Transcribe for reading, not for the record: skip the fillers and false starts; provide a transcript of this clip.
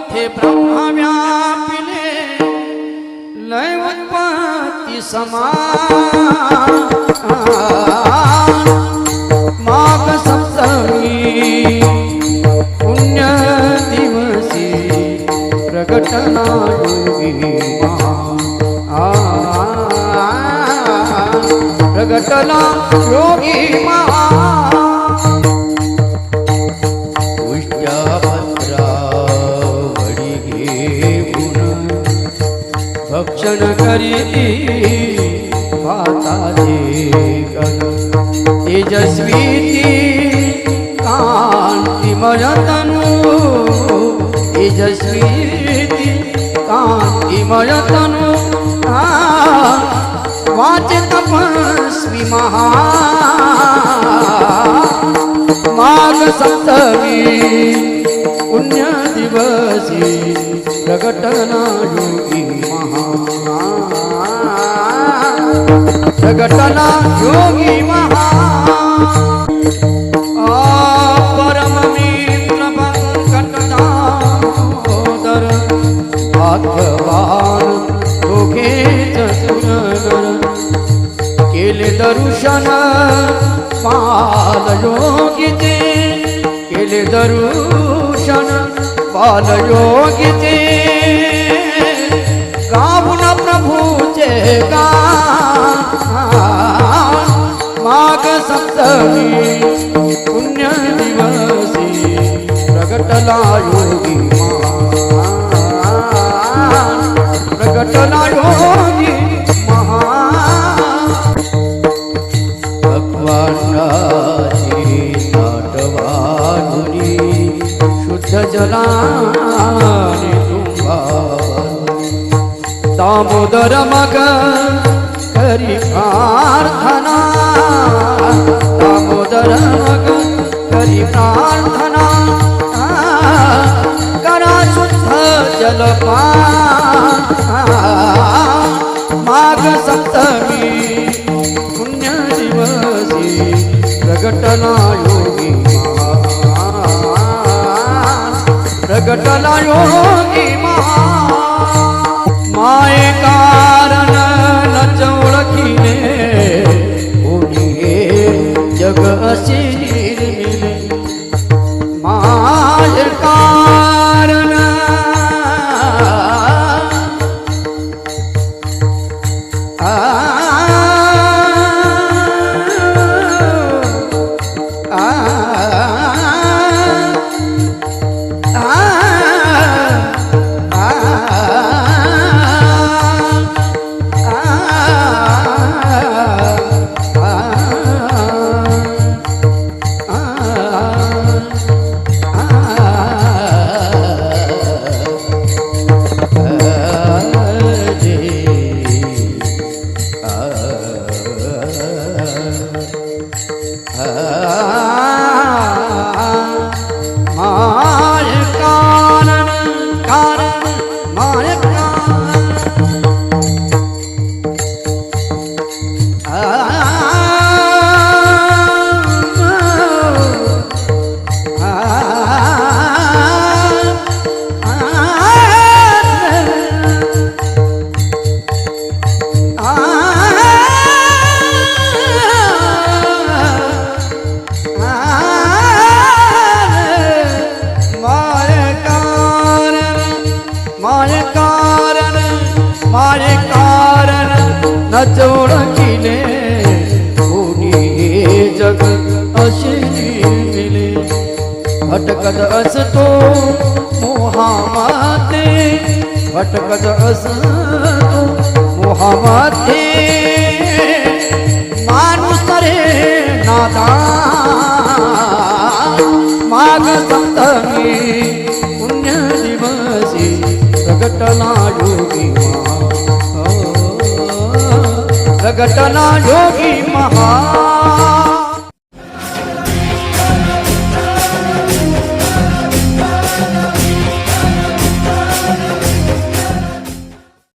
पथे ब्रह्मा व्यापिले लय उत्पत्ती समान माघ सप्तमी पुण्य दिवसी प्रगटना योगी प्रगटना योगी महा भक्षण करी वाताचे गण तेजस्वी कांतिमय तनु तेजस्वी कांतिमय तनु वाचे तपस्वी महा माघ सप्तमी पुण्य दिवसी प्रगटना योगी महा प्रगटना योगी महा परम मित्र संकटदामोदर भाग्यवान दोघे चतुरनर केले दर्शन बालयोगीचे केले दर्शन बालयोगीचे गाऊन प्रभूचे गान माघ सप्तमी पुण्य दिवसी प्रगटला योगी प्रगटला योगी महा भगवानाची नाटवाधुनी शुद्ध जलाने दामोदर मग करी प्रार्थना दामोदर मग करी प्रार्थना करा शुद्ध जलपान माघ सप्तमी पुण्य दिवसी प्रगटना योगी प्रगटला योगी महा माये कारण नच ओळखिले कोणी जग असे निर्मिले माये कारण माये कारण नच ओळखिले कोणी जग असे निर्मिले भटकत असतो मोहामध्ये भटकत असतो मोहामध्ये माणूस रे नादान माघ सप्तमी पुण्य दिवसी प्रगटला योगी प्रगटना योगी महा